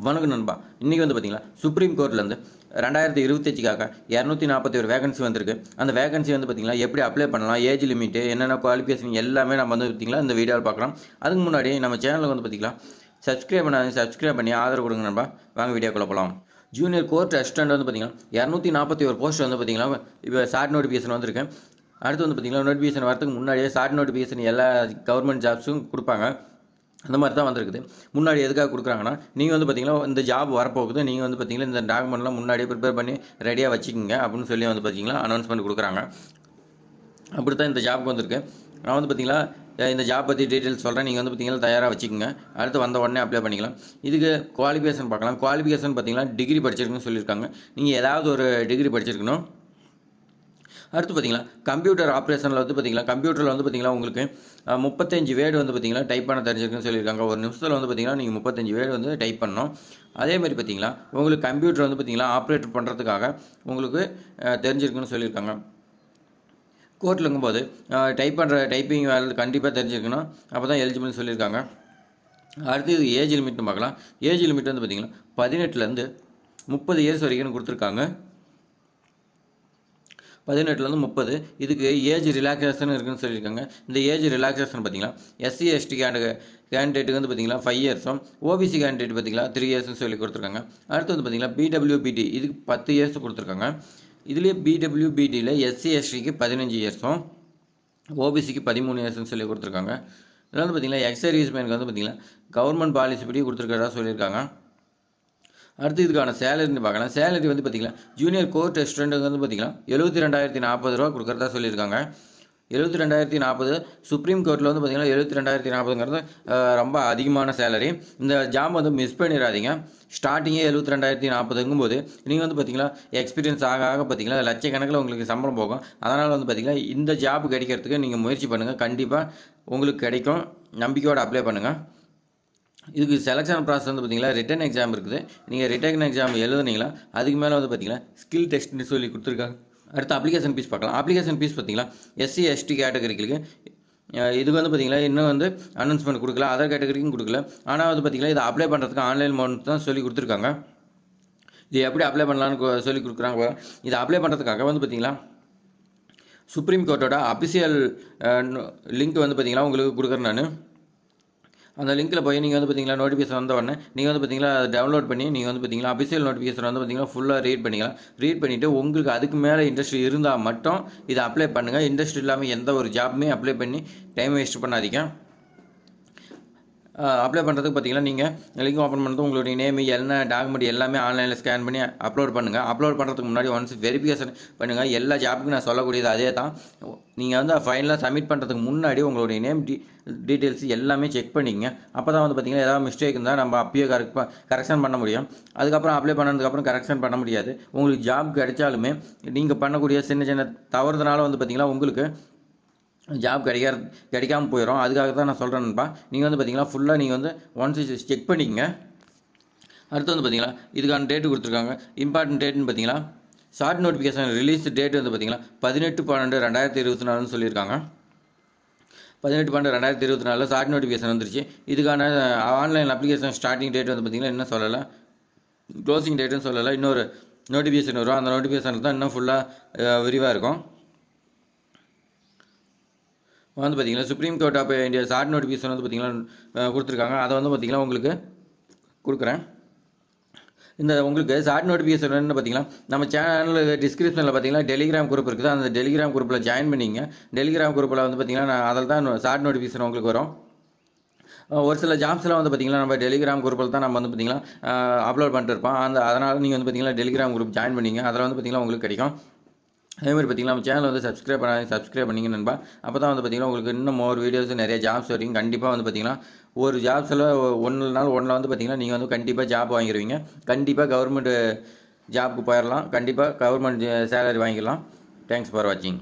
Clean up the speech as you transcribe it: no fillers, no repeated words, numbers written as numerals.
வணக்கம் நண்பா. இன்றைக்கி வந்து பார்த்தீங்கன்னா சுப்ரீம் கோர்ட்லேருந்து 2025க்காக 241 வேகன்சி வந்திருக்கு. அந்த வேகன்சி வந்து பார்த்தீங்கன்னா எப்படி அப்ளை பண்ணலாம், ஏஜ் லிமிட்டு, என்னென்ன குவாலிஃபிகேஷன் எல்லாமே நம்ம வந்து பார்த்தீங்களா இந்த வீடியோவில் பார்க்கலாம். அதுக்கு முன்னாடி நம்ம சேனலுக்கு வந்து பார்த்தீங்களா சப்ஸ்கிரைப் பண்ணி ஆதரவு கொடுங்க நண்பா. வாங்க வீடியோக்குள்ள போகலாம். ஜூனியர் கோர்ட் அசிஸ்டன்ட் வந்து பார்த்தீங்கன்னா 241 போஸ்ட் வந்து பார்த்தீங்கன்னா இப்போ ஷார்ட் நோட்டிஃபிகேஷன் வந்திருக்கு. அடுத்து வந்து பார்த்தீங்கன்னா நோட்டிஃபிகேஷன் வரதுக்கு முன்னாடியே ஷார்ட் நோட்டிஃபிகேஷன் எல்லா கவர்மெண்ட் ஜாப்ஸும் கொடுப்பாங்க. அந்த மாதிரி தான் வந்திருக்குது. முன்னாடி எதுக்காக கொடுக்குறாங்கன்னா, நீங்கள் வந்து பார்த்தீங்கன்னா இந்த ஜாப் வரப்போகுது, நீங்கள் வந்து பார்த்தீங்கன்னா இந்த டாக்குமெண்ட்லாம் முன்னாடியே ப்ரிப்பேர் பண்ணி ரெடியாக வச்சுக்கோங்க அப்படின்னு சொல்லி வந்து பார்த்தீங்கன்னா அனௌன்ஸ்மெண்ட் கொடுக்குறாங்க. அப்படி தான் இந்த ஜாப்க்கு வந்திருக்கு. நான் வந்து பார்த்தீங்கன்னா இந்த ஜாப் பற்றி டீட்டெயில்ஸ் சொல்கிறேன். நீங்கள் வந்து பார்த்தீங்கன்னா தயாராக வச்சுக்கோங்க. அடுத்து வந்த உடனே அப்ளை பண்ணிக்கலாம். இதுக்கு குவாலிஃபிகேஷன் பார்க்கலாம். குவாலிஃபிகேஷன் பார்த்தீங்கன்னா டிகிரி படிச்சிருக்குன்னு சொல்லியிருக்காங்க. நீங்கள் ஏதாவது ஒரு டிகிரி படிச்சிருக்கணும். அடுத்து பார்த்தீங்கன்னா கம்ப்யூட்டர் ஆப்ரேஷனில் வந்து பார்த்தீங்கன்னா கம்ப்யூட்டரில் வந்து பார்த்தீங்கன்னா உங்களுக்கு 35 வேர்டு வந்து பார்த்தீங்கன்னா டைப் பண்ண தெரிஞ்சிருக்குன்னு சொல்லியிருக்காங்க. ஒரு நிமிஷத்தில் வந்து பார்த்தீங்கன்னா நீங்கள் 35 வேர்டு வந்து டைப் பண்ணணும். அதேமாதிரி பார்த்தீங்கன்னா உங்களுக்கு கம்ப்யூட்டர் வந்து பார்த்தீங்கன்னா ஆப்ரேட் பண்ணுறதுக்காக உங்களுக்கு தெரிஞ்சிருக்குன்னு சொல்லியிருக்காங்க. கோர்ட்லுங்கும்போது டைப்பிங் வேலை கண்டிப்பாக தெரிஞ்சிருக்கணும். அப்போ தான் எலிஜிபிள்னு சொல்லியிருக்காங்க. அடுத்து இது ஏஜ் லிமிட்னு பார்க்கலாம். ஏஜ் லிமிட் வந்து பார்த்தீங்கன்னா 18லேருந்து 30 இயர்ஸ் வரைக்கும் கொடுத்துருக்காங்க. 18லேருந்து 30. இதுக்கு ஏஜ் ரிலாக்ஸேஷன் இருக்குன்னு சொல்லியிருக்காங்க. இந்த ஏஜ் ரிலாக்ஸேஷன் பார்த்தீங்கன்னா எஸ்சி எஸ்டி கேண்டிடேட்டுக்கு வந்து பார்த்தீங்கன்னா 5 இயர்ஸும், ஓபிசி கேண்டிடேட் பார்த்தீங்கன்னா 3 இயர்ஸ்னு சொல்லி கொடுத்துருக்காங்க. அடுத்து வந்து பார்த்தீங்கன்னா பிடபிள்யூபிடி இதுக்கு 10 இயர்ஸ் கொடுத்துருக்காங்க. இதுலேயே பிடபிள்யூபிடியில் எஸ்சி எஸ்டிக்கு 15 இயர்ஸும், ஓபிசிக்கு 13 இயர்ஸ்னு சொல்லி கொடுத்துருக்காங்க. இதில் வந்து பார்த்தீங்கன்னா எக்ஸ் சர்வீஸ்மேனுக்கு வந்து பார்த்தீங்கன்னா கவர்மெண்ட் பாலிசி படி கொடுத்துருக்கிறதா சொல்லியிருக்காங்க. அடுத்து இதுக்கான சேலரின்னு பார்க்கலாம். சேலரி வந்து பார்த்திங்கன்னா ஜூனியர் கோர்ட் அசிஸ்டண்ட்டுக்கு வந்து பார்த்திங்கன்னா 72,040 ரூபா கொடுக்குறதா சொல்லியிருக்காங்க. 72,040. சுப்ரீம் கோர்ட்டில் வந்து பார்த்திங்கன்னா 72,040ங்கிறது ரொம்ப அதிகமான சேலரி. இந்த ஜாப் வந்து மிஸ் பண்ணிடாதீங்க. ஸ்டார்டிங்கே 72,040ங்கும்போது நீங்கள் வந்து பார்த்திங்கன்னா எக்ஸ்பீரியன்ஸ் ஆக பார்த்திங்கன்னா லட்சக்கணக்கில் உங்களுக்கு சம்பளம் போகும். அதனால் வந்து பார்த்திங்கன்னா இந்த ஜாப் கிடைக்கிறதுக்கு நீங்கள் முயற்சி பண்ணுங்கள். கண்டிப்பாக உங்களுக்கு கிடைக்கும். நம்பிக்கையோடு அப்ளை பண்ணுங்கள். இதுக்கு செலெக்ஷன் ப்ராசஸ் வந்து பார்த்திங்கன்னா ரிட்டன் எக்ஸாம் இருக்குது. நீங்கள் ரிட்டன் எக்ஸாம் எழுதுனீங்களா அதுக்கு மேலே வந்து பார்த்திங்கன்னா ஸ்கில் டெஸ்ட்னு சொல்லி கொடுத்துருக்காங்க. அடுத்து அப்ளிகேஷன் ஃபீஸ் பார்க்கலாம். அப்ளிகேஷன் ஃபீஸ் பார்த்திங்கன்னா எஸ்சி எஸ்டி கேட்டகரிக்கு இதுக்கு வந்து பார்த்திங்கன்னா இன்னும் வந்து அனௌன்ஸ்மெண்ட் கொடுக்கல, அதர் கேட்டகரிக்கும் கொடுக்கல. ஆனால் வந்து பார்த்திங்கன்னா இதை அப்ளை பண்ணுறதுக்கு ஆன்லைன் மோட் தான் சொல்லி கொடுத்துருக்காங்க. இது எப்படி அப்ளை பண்ணலான்னு சொல்லி கொடுக்குறாங்க. இதை அப்ளை பண்ணுறதுக்காக வந்து பார்த்திங்கன்னா சுப்ரீம் கோர்ட்டோட அஃபிஷியல் லிங்க் வந்து பார்த்திங்கன்னா உங்களுக்கு கொடுக்குறேன் நான். அந்த லிங்க்கில் போய் நீங்கள் வந்து பார்த்தீங்கன்னா நோட்டிஃபிகேஷன் வந்த உடனே நீங்கள் வந்து பார்த்தீங்கன்னா டவுன்லோட் பண்ணி நீங்கள் வந்து பார்த்தீங்கன்னா அஃபிஷியல் நோட்டிஃபிகேஷன் வந்து பார்த்தீங்கன்னா ஃபுல்லாக ரீட் பண்ணிக்கலாம். ரீட் பண்ணிவிட்டு உங்களுக்கு அதுக்கு மேலே இன்ட்ரெஸ்ட் இருந்தால் மட்டும் இதை அப்ளை பண்ணுங்கள். இன்ட்ரெஸ்ட் இல்லாமல் எந்த ஒரு ஜாப்புமே அப்ளை பண்ணி டைம் வேஸ்ட் பண்ணாதீங்க. அப்ளை பண்ணுறதுக்கு பார்த்தீங்கன்னா நீங்கள் லிங்க் ஓப்பன் பண்ணுறது உங்களுடைய நேம் என்ன டாக்குமெண்ட் எல்லாமே ஆன்லைனில் ஸ்கேன் பண்ணி அப்லோட் பண்ணுங்கள். அப்லோட் பண்ணுறதுக்கு முன்னாடி ஒன்ஸ் வெரிஃபிகேஷன் பண்ணுங்கள். எல்லா ஜாப்புக்கும் நான் சொல்லக்கூடியது அதே தான். நீங்கள் வந்து ஃபைனலாக சப்மிட் பண்ணுறதுக்கு முன்னாடி உங்களுடைய நேம் டீட்டெயில்ஸ் எல்லாமே செக் பண்ணிக்கங்க. அப்போ தான் வந்து பார்த்திங்கன்னா ஏதாவது மிஸ்டேக் இருந்தால் நம்ம அப்பயே கரெக்ஷன் பண்ண முடியும். அதுக்கப்புறம் அப்ளை பண்ணதுக்கப்புறம் கரெக்ஷன் பண்ண முடியாது. உங்களுக்கு ஜாப் கிடைச்சாலுமே நீங்கள் பண்ணக்கூடிய சின்ன சின்ன தவறுதனால வந்து பார்த்திங்கன்னா உங்களுக்கு ஜாப் கிடைக்காமல் போயிடும். அதுக்காக தான் நான் சொல்கிறேன்ப்பா. நீங்கள் வந்து பார்த்தீங்கன்னா ஃபுல்லாக நீங்கள் வந்து ஒன்ஸ் செக் பண்ணிக்கங்க. அடுத்து வந்து பார்த்தீங்கன்னா இதுக்கான டேட்டு கொடுத்துருக்காங்க. இம்பார்ட்டன்ட் டேட்டுன்னு பார்த்தீங்கன்னா ஷார்ட் நோட்டிஃபிகேஷன் ரிலீஸ் டேட் வந்து பார்த்தீங்கன்னா 18/12/2024 சொல்லியிருக்காங்க. 18/12/2024 ஷார்ட் நோட்டிஃபிகேஷன் வந்துருச்சு. இதுக்கான ஆன்லைன் அப்ளிகேஷன் ஸ்டார்டிங் டேட் வந்து பார்த்திங்கன்னா இன்னும் சொல்லலை, க்ளோசிங் டேட்டுன்னு சொல்லலை. இன்னொரு நோட்டிஃபிகேஷன் வரும். அந்த நோட்டிஃபிகேஷன் தான் இன்னும் ஃபுல்லாக விரிவாக இருக்கும். வந்து பார்த்திங்கன்னா supreme court of India short notification வந்து பார்த்திங்கன்னா கொடுத்துருக்காங்க. அதை வந்து பார்த்திங்கன்னா உங்களுக்கு கொடுக்குறேன். இந்த உங்களுக்கு ஷார்ட் நோட்டிஃபிகேஷன் என்ன பார்த்திங்கன்னா நம்ம சேனலில் டிஸ்கிரிப்ஷனில் பார்த்திங்கன்னா டெலிகிராம் குரூப் இருக்குது. அந்த டெலிகிராம் குரூப்பில் ஜாயின் பண்ணிங்க. டெலிகிராம் குரூப்பில் வந்து பார்த்திங்கன்னா நான் அதில் தான் ஷார்ட் நோட்டிஃபிகேஷன் உங்களுக்கு வரும். ஒரு சில ஜாப்ஸ்லாம் வந்து பார்த்திங்கன்னா நம்ம டெலிகிராம் குரூப்பில் தான் நம்ம வந்து பார்த்திங்கன்னா அப்லோட் பண்ணிட்டு இருப்போம். அதனால் நீங்கள் வந்து பார்த்திங்கன்னா டெலிகிராம் குரூப் ஜாயின் பண்ணிங்க. அதில் வந்து பார்த்திங்கன்னா உங்களுக்கு கிடைக்கும். அதேமாதிரி பார்த்திங்கன்னா நம்ம சேனல் வந்து சப்ஸ்கிரைப் பண்ணிங்க நண்பா. அப்போ தான் வந்து பார்த்திங்கன்னா உங்களுக்கு இன்னும் ஒரு வீடியோஸ் நிறைய ஜாப்ஸ் வரைக்கும் கண்டிப்பாக வந்து பார்த்திங்கன்னா ஒரு ஜாப்ஸில் ஒன்றில் வந்து பார்த்திங்கன்னா நீங்கள் வந்து கண்டிப்பாக ஜாப் வாங்கிடுவீங்க. கண்டிப்பாக கவர்மெண்ட் ஜாப்புக்கு போயிடலாம். கண்டிப்பாக கவர்மெண்ட் சேலரி வாங்கிக்கலாம். தேங்க்ஸ் ஃபார் வாட்சிங்.